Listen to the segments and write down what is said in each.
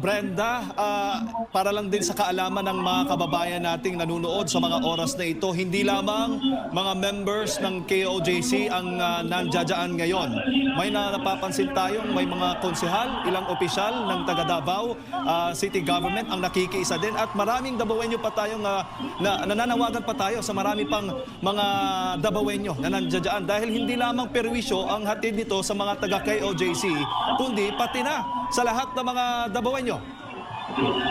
Brenda, para lang din sa kaalaman ng mga kababayan nating nanunood sa mga oras na ito, hindi lamang mga members ng KOJC ang nandiyadyaan ngayon. May napapansin tayong may mga konsehal, ilang opisyal ng taga Davao City Government ang nakikiisa din at maraming Davaoenyo pa tayong nananawagan pa tayo sa marami pang mga Davaoenyo na nandiyadyaan dahil hindi lamang perwisyo ang hatid nito sa mga taga KOJC, kundi pati na sa lahat ng mga Davaoenyo.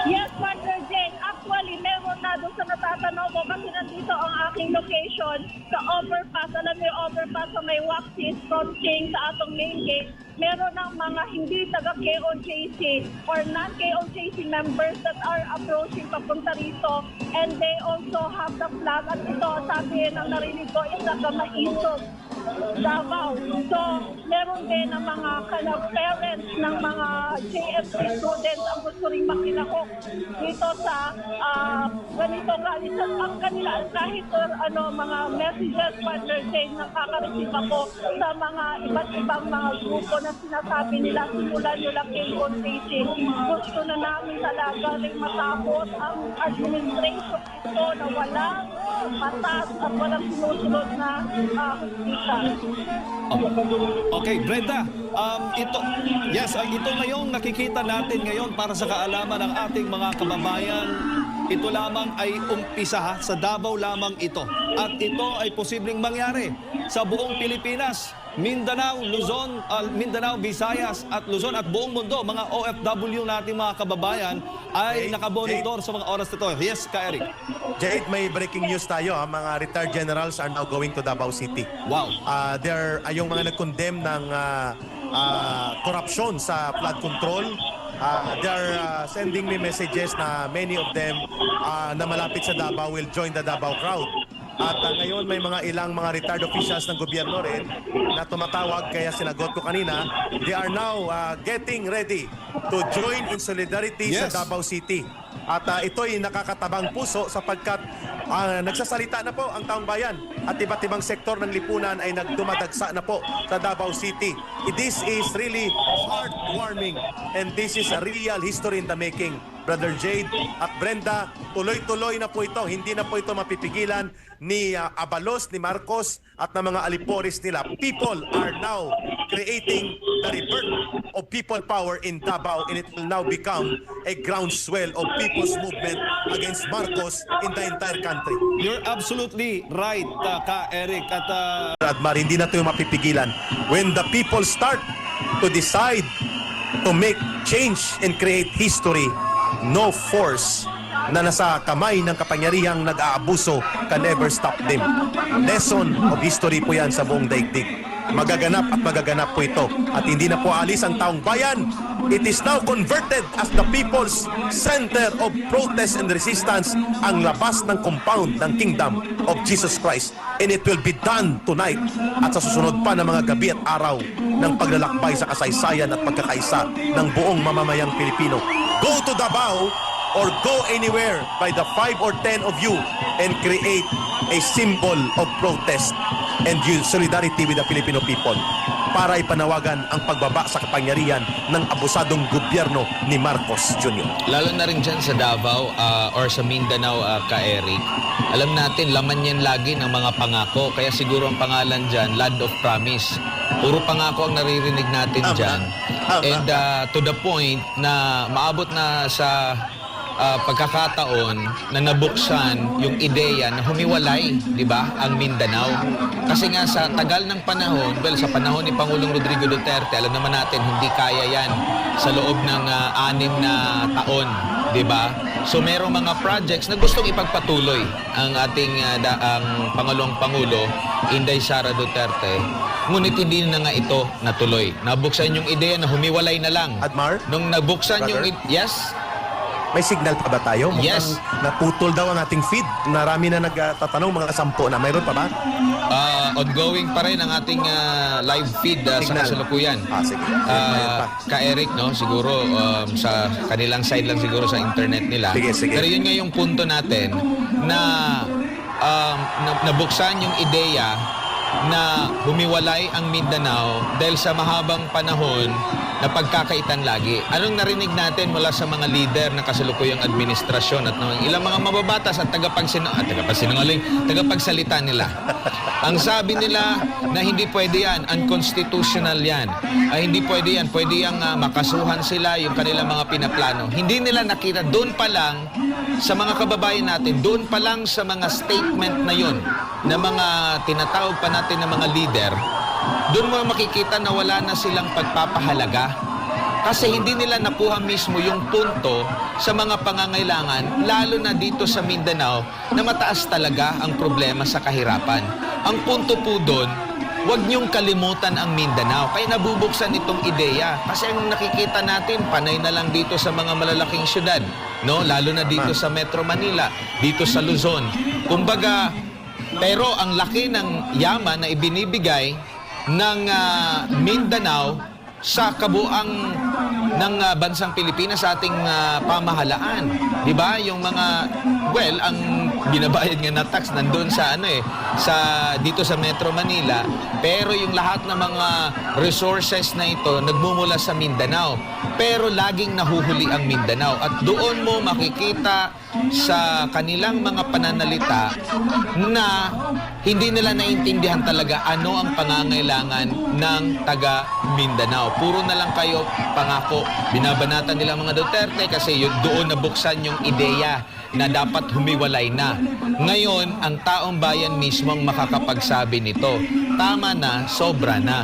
Yes, Partner Jane. Actually, meron na doon sa natatanaw mo kasi nandito ang aking location sa overpass. Alam mo yung overpass sa may Waxis, fronting sa atong main gate. Meron ng mga hindi taga-KOJC or non-KOJC members that are approaching papunta rito. And they also have the flag. At ito, sabi ng narinig ko, is Maisog, Davao. So, meron din ng mga parents ng mga JFC students ang gusto rin makilahok dito sa ganito ang kanila kahit mga messages, Partner Jane, nakaka-receive ako sa mga iba't ibang mga grupo na sinasabi nila simulan nyo lang KOJC. Gusto na namin talaga rin matapos ang administration ito na walang patas at walang sinusunod na hustisya. Okay, Brenda, ito ngayong nakikita natin ngayon para sa kaalaman ng ating mga kababayan, ito lamang ay umpisa sa Davao lamang ito. At ito ay posibleng mangyari sa buong Pilipinas, Mindanao, Luzon, Mindanao, Visayas at Luzon at buong mundo. Mga OFW nating mga kababayan ay nakabonitor sa mga oras nito. Yes, Ka Eric. Jade, may breaking news tayo. Mga retired generals are now going to Davao City. Wow. Yung mga nag-condemn ng corruption sa flood control, they're sending me messages na many of them na malapit sa Davao will join the Davao crowd. At ngayon may ilang mga retired officials ng gobyerno rin na tumatawag, kaya sinagot ko kanina, they are now getting ready to join in solidarity sa Davao City. At ito'y nakakatabang puso sapagkat nagsasalita na po ang taong bayan at iba't ibang sektor ng lipunan ay nagdumadagsa na po sa Davao City. This is really heartwarming and this is a real history in the making. Brother Jade at Brenda, tuloy-tuloy na po ito. Hindi na po ito mapipigilan ni Abalos, ni Marcos at ng mga aliporis nila. People are now creating the rebirth of people power in Davao and it will now become a groundswell of people's movement against Marcos in the entire country. You're absolutely right, Ka Eric. At Admar, hindi na ito mapipigilan. When the people start to decide to make change and create history, no force na nasa kamay ng kapangyarihang nag-aabuso can ever stop them. Lesson of history po yan sa buong daigdig. Magaganap at magaganap po ito. At hindi na po alis ang taong bayan. It is now converted as the people's center of protest and resistance, ang labas ng compound ng kingdom of Jesus Christ. And it will be done tonight at sa susunod pa ng mga gabi at araw ng paglalakbay sa kasaysayan at pagkakaisa ng buong mamamayang Pilipino. Go to Davao or go anywhere by the 5 or 10 of you and create a symbol of protest and solidarity with the Filipino people para ipanawagan ang pagbaba sa kapangyarihan ng abusadong gobyerno ni Marcos Jr. Lalo na rin dyan sa Davao or sa Mindanao, Ka Eric. Alam natin, laman yan lagi ng mga pangako. Kaya siguro ang pangalan dyan, Land of Promise. Puro pangako ang naririnig natin dyan. And to the point na maabot na sa pagkakataon na nabuksan yung ideya na humiwalay, di ba, ang Mindanao. Kasi nga sa tagal ng panahon, sa panahon ni Pangulong Rodrigo Duterte, alam naman natin hindi kaya yan sa loob ng 6 na taon, di ba? So merong mga projects na gustong ipagpatuloy ang ating ang Pangulo Inday Sara Duterte. Ngunit hindi na nga ito natuloy. Nabuksan yung ideya na humiwalay na lang. Admar? Nung nabuksan Brother? yes? May signal pa ba tayo? Mukhang Yes. naputol daw ang ating feed. Marami na nagtatanong, mga 10 na. Mayroon pa ba? Ongoing pa rin ang ating live feed sa Signal. kasalukuyan. Sige. Mayroon pa. Ka Eric, no? Siguro sa kanilang side lang siguro sa internet nila. Sige. Pero yun nga yung punto natin na nabuksan yung ideya na humiwalay ang Mindanao dahil sa mahabang panahon na pagkakaitan lagi. Anong narinig natin mula sa mga leader ng kasalukuyang administrasyon at ng ilang mga mababatas at tagapagsalita nila? Ang sabi nila na hindi pwede yan, unconstitutional yan. Hindi pwede yan, pwede yung makasuhan sila yung kanilang mga pinaplano. Hindi nila nakita doon pa lang sa mga kababayan natin, doon pa lang sa mga statement na yun, na mga tinatawag pa natin na mga leader, doon mo makikita na wala na silang pagpapahalaga. Kasi hindi nila nakuha mismo yung punto sa mga pangangailangan, lalo na dito sa Mindanao, na mataas talaga ang problema sa kahirapan. Ang punto po doon, huwag niyong kalimutan ang Mindanao. Kaya nabubuksan itong ideya. Kasi ang nakikita natin, panay na lang dito sa mga malalaking syudad, no? Lalo na dito sa Metro Manila, dito sa Luzon. Kumbaga, pero ang laki ng yaman na ibinibigay ng Mindanao sa kabuang ng bansang Pilipinas sa ating pamahalaan. 'Di ba? Yung mga ang binabayad nga na tax nandoon sa sa dito sa Metro Manila, pero yung lahat ng mga resources na ito nagmumula sa Mindanao. Pero laging nahuhuli ang Mindanao at doon mo makikita sa kanilang mga pananalita na hindi nila naintindihan talaga ano ang pangangailangan ng taga Mindanao. Puro na lang kayo pangako. Binabanatan nila mga Duterte kasi doon nabuksan yung ideya na dapat humiwalay na. Ngayon, ang taong bayan mismo ang makakapagsabi nito. Tama na, sobra na.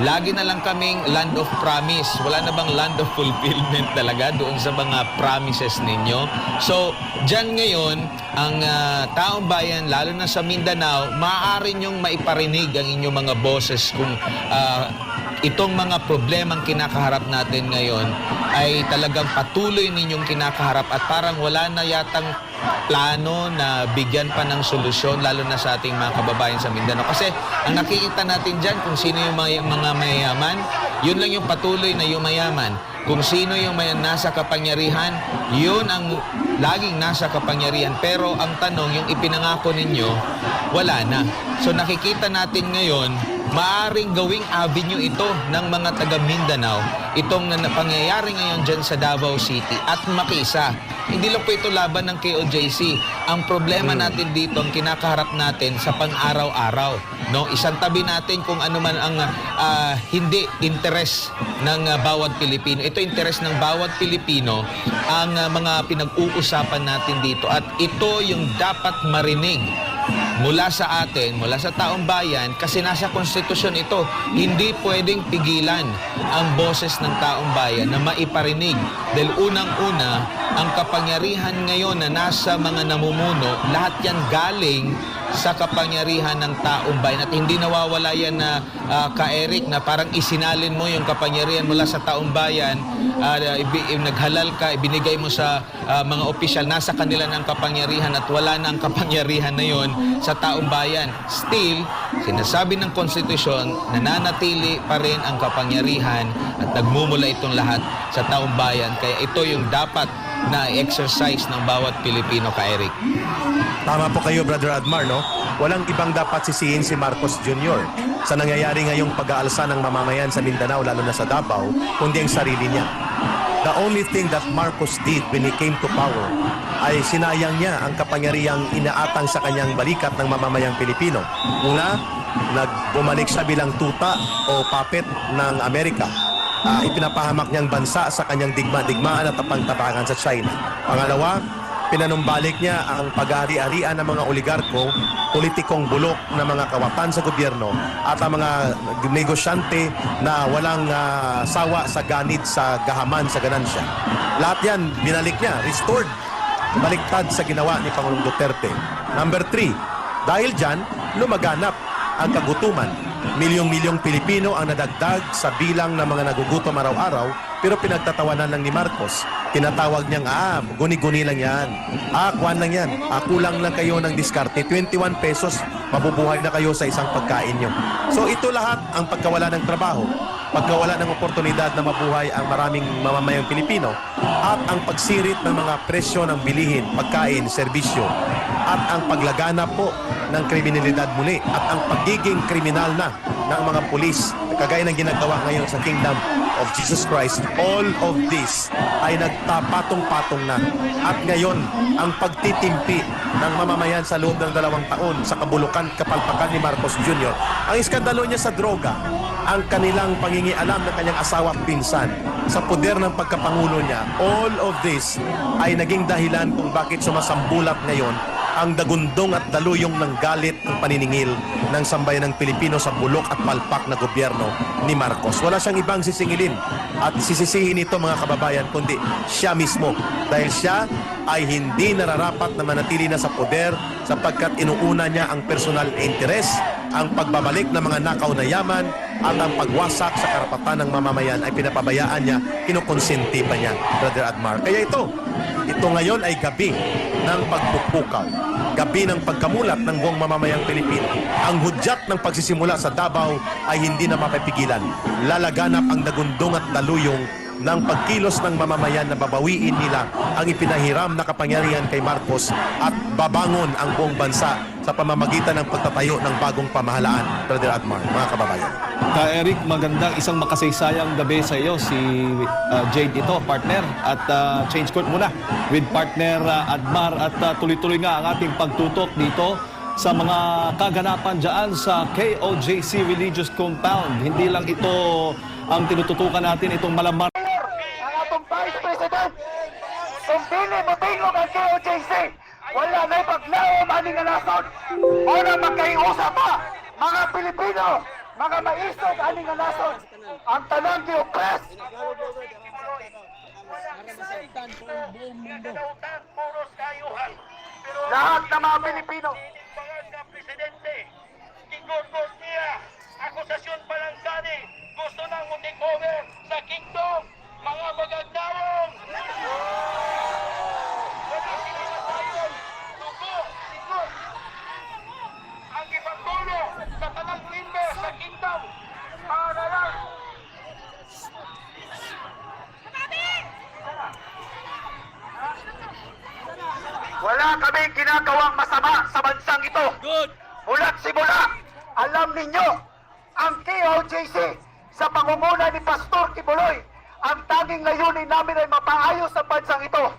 Lagi na lang kaming land of promise. Wala na bang land of fulfillment talaga doon sa mga promises ninyo? So, dyan ngayon, ang taong bayan, lalo na sa Mindanao, maaari nyong maiparinig ang inyong mga boses kung itong mga problemang kinakaharap natin ngayon ay talagang patuloy ninyong kinakaharap at parang wala na yatang plano na bigyan pa ng solusyon lalo na sa ating mga kababayan sa Mindanao. Kasi ang nakikita natin dyan kung sino yung mga mayayaman, yun lang yung patuloy na yumayaman. Kung sino yung nasa kapangyarihan, yun ang laging nasa kapangyarihan. Pero ang tanong, yung ipinangako ninyo, wala na. So nakikita natin ngayon, maaring gawing avenue ito ng mga taga Mindanao, itong pangyayari ngayon dyan sa Davao City at makisa. Hindi lang po ito laban ng KOJC. Ang problema natin dito, ang kinakaharap natin sa pang-araw-araw. No? Isang tabi natin kung ano man ang hindi interes ng bawat Pilipino. Ito interes ng bawat Pilipino ang mga pinag-uusapan natin dito. At ito yung dapat marinig mula sa atin, mula sa taong bayan, kasi nasa konstitusyon ito. Hindi pwedeng pigilan ang boses ng taong bayan na maiparinig. Dahil unang-una, ang kapangyarihan ngayon na nasa mga namumuno, lahat yan galing sa kapangyarihan ng taong bayan. At hindi nawawala yan na ka-Eric, na parang isinalin mo yung kapangyarihan mula sa taong bayan, naghalal ka, ibinigay mo sa mga opisyal, nasa kanila ng kapangyarihan at wala na ang kapangyarihan na yon sa taong bayan. Still, sinasabi ng konstitusyon, nananatili pa rin ang kapangyarihan at nagmumula itong lahat sa taong bayan. Kaya ito yung dapat na exercise ng bawat Pilipino, ka-Eric. Tama po kayo, Brother Admar, no? Walang ibang dapat sisihin si Marcos Jr. sa nangyayari ngayong pag-aalsa ng mamamayan sa Mindanao, lalo na sa Davao, kundi ang sarili niya. The only thing that Marcos did when he came to power ay sinayang niya ang kapangyarihang inaatang sa kanyang balikat ng mamamayang Pilipino. Una, nagbumalik siya bilang tuta o puppet ng Amerika. Ipinapahamak niyang bansa sa kanyang digma-digmaan at tapang-tapangan sa China. Pangalawa, pinanumbalik niya ang pag-ari-arian ng mga oligarko, politikong bulok na mga kawatan sa gobyerno at ang mga negosyante na walang sawa sa ganit, sa gahaman, sa ganansya. Lahat yan, binalik niya, restored, baliktad sa ginawa ni Pangulong Duterte. Number 3, dahil dyan, lumaganap ang kagutuman. Milyong-milyong Pilipino ang nadagdag sa bilang ng mga nagugutom araw-araw, pero pinagtatawanan lang ni Marcos. Tinatawag niyang, guni-guni lang yan. Kuwan lang yan. Kulang lang kayo ng diskarte. 21 pesos, mabubuhay na kayo sa isang pagkain nyo. So ito lahat ang pagkawala ng trabaho, pagkawala ng oportunidad na mabuhay ang maraming mamamayang Pilipino, at ang pagsirit ng mga presyo ng bilihin, pagkain, serbisyo, at ang paglaganap po ng kriminalidad muli, at ang pagiging kriminal na ng mga pulis kagaya ng ginagawa ngayon sa Kingdom of Jesus Christ, all of this ay nagtapatong-patong na. At ngayon, ang pagtitimpi ng mamamayan sa loob ng 2 taon sa kabulukan, kapalpakan ni Marcos Jr., ang iskandalo niya sa droga, ang kanilang pangingialam ng kanyang asawa at pinsan sa poder ng pagkapangulo niya, all of this ay naging dahilan kung bakit sumasambulat ngayon ang dagundong at daluyong ng galit ng paniningil ng sambayan ng Pilipino sa bulok at palpak na gobyerno ni Marcos. Wala siyang ibang sisingilin at sisisihin ito, mga kababayan, kundi siya mismo. Dahil siya ay hindi nararapat na manatili na sa poder sapagkat inuuna niya ang personal interest, ang pagbabalik ng mga nakaw na yaman at ang pagwasak sa karapatan ng mamamayan ay pinapabayaan niya, kinukonsenti pa niya, Brother Admar. Kaya ito ngayon ay gabi ng pagpupukaw, gabi ng pagkamulat ng buong mamamayang Pilipino. Ang hudyat ng pagsisimula sa Davao ay hindi na mapipigilan. Lalaganap ang dagundong at daluyong ng pagkilos ng mamamayan na babawiin nila ang ipinahiram na kapangyarihan kay Marcos at babangon ang buong bansa sa pamamagitan ng pagtatayo ng bagong pamahalaan, Brother Admar, mga kababayan. Ka Eric, magandang isang makasaysayang gabi sa iyo, si Jade ito, partner, at change court muna with partner Admar at tuloy-tuloy nga ang ating pagtutok dito sa mga kaganapan dyan sa KOJC Religious Compound. Hindi lang ito ang tinututukan natin, itong malamar. Ang atong Vice President, kung dili mo tingog ang KOJC, wala na ipaglaom aning nason. O na magkaiusap pa, mga Pilipino, mga maisog aning nason, ang tanang gi-oppress. Lahat ng mga Pilipino, mga presidente, tingkod niya, akusasyon pa lang gani, gusto nang mag-take-over sa kingdom, mga magandawong. Wala sinasayang, tubo, siguro. Ang ipagtulo sa tanang member sa kingdom, para lang. wala kaming ginagawang masama sa bansang ito. Mula't simula, alam ninyo, ang KOJC sa pangunguna ni Pastor Kibuloy, ang tanging layunin namin ay mapaayos ang bansang ito.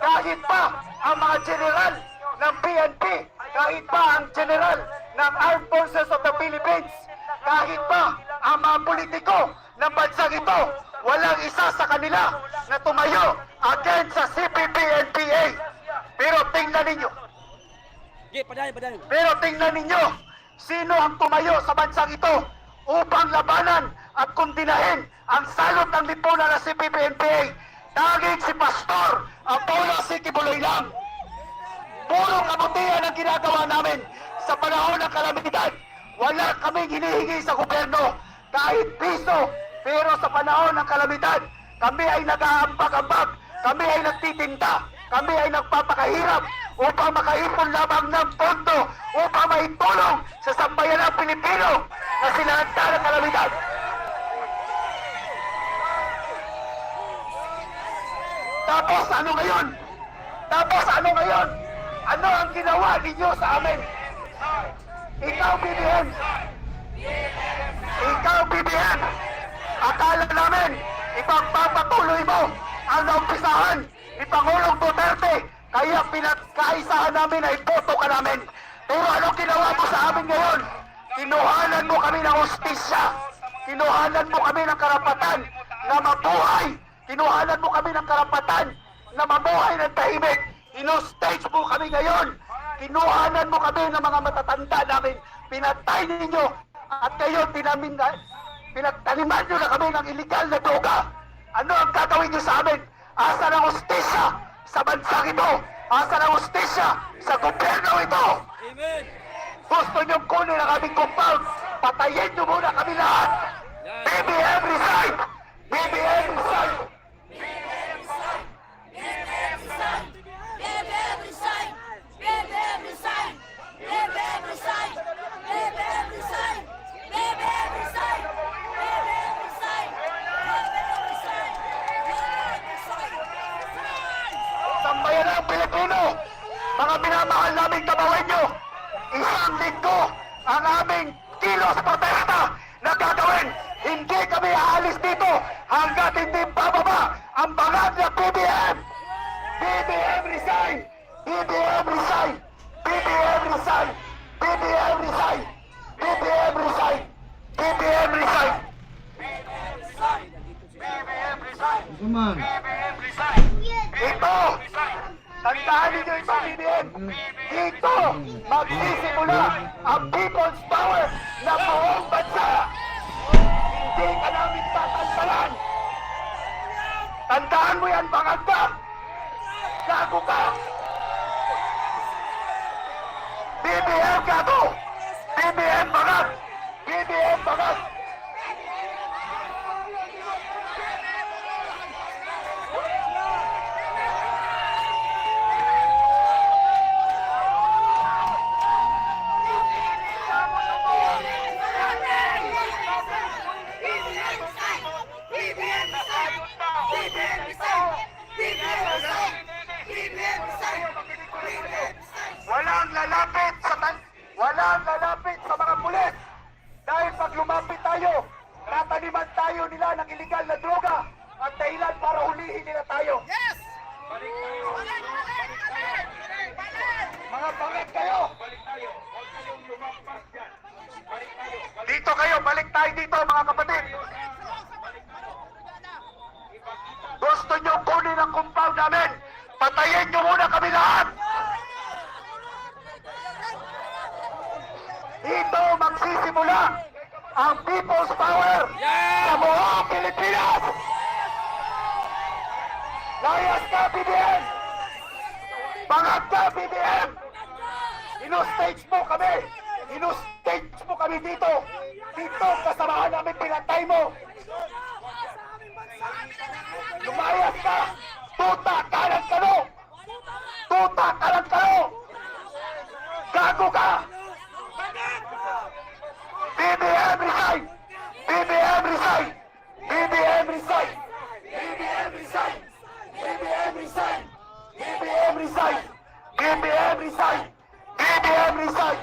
Kahit pa ang mga general ng PNP, kahit pa ang general ng Armed Forces of the Philippines, kahit pa ang mga politiko ng bansang ito, walang isa sa kanila na tumayo against sa CPP-NPA. Pero tingnan ninyo, sino ang tumayo sa bansang ito upang labanan at kundinahin ang salot ng lipunan ng CPP-NPA? Tanging si Pastor Apollo C. Kibuloy lang. Puro kabutihan ang ginagawa namin sa panahon ng kalamidad. Wala kaming hinihingi sa gobyerno kahit piso, pero sa panahon ng kalamidad, kami ay nag-aambag-ambag, kami ay nagtitinda, kami ay nagpapakahirap upang makaipon lamang ng pondo upang maitulong sa sambayan ng Pilipino na sinalanta ng kalamidad. Tapos ano ngayon? Ano ang ginawa ninyo sa amin? Ikaw, BBM! Akala namin, ipagpapatuloy mo ang naumpisahan ni Pangulong Duterte, kaya pinagkaisahan namin ay boto ka namin. Pero anong ginawa mo sa amin ngayon? Kinuhanan mo kami ng hustisya. Kinuhanan mo kami ng karapatan na mabuhay. Kinuhanan mo kami ng karapatan na mabuhay ng tahimik. Ino-stage mo kami ngayon. Kinuhanan mo kami ng mga matatanda namin. Pinatay ninyo. At ngayon, pinagtaniman nyo na kami ng illegal na droga. Ano ang gagawin nyo sa amin? Asa ng hustisya sa bansang ito? Asa ng hustisya sa gobyerno ito? Amen. Gusto nyong kunin ang aming compound? Patayin nyo muna kami lahat. BBM resign! BBM resign! Sambayan ng Pilipino, mga minamahal naming kabawenyo, isang linggo ang aming kilos protesta na gagawin Hindi kami aalis dito hanggat hindi bababa ang bangag ng BBM! BBM resign! BBM resign! BBM resign! BBM resign! BBM resign! BBM resign! BBM resign! BBM resign! Ito! Tandaan ninyo ito, BBM! Dito magsisimula ang people's power na buong bansa! Hindi ka namin tatantalan! Tandaan mo yan, bangagda! Gago ka! BBM gago! BBM bangag! BBM bangag! Walang lalapit sa mga pulis dahil pag lumapit tayo, tataniman tayo nila ng illegal na droga at dahilan para hulihin nila tayo. Yes! Balik tayo! Mga bangit kayo! Balik tayo! Huwag kayong lumampas dyan! Balik tayo! Dito kayo! Balik tayo dito mga kapatid! Gusto nyo kunin ang compound namin? Patayin nyo muna kami lahat! Dito magsisimula ang people's power sa buong Pilipinas! Layas ka, BBM! Bangag ka, BBM! Ino-stage mo kami! Ino-stage mo kami dito! Dito, kasamahan namin pinatay mo! Lumayas ka! Tuta ka ng kano! Tuta ka ng kano! Gago ka! BBM resign! BBM resign! BBM resign! BBM resign! BBM resign! BBM resign! BBM resign! BBM resign!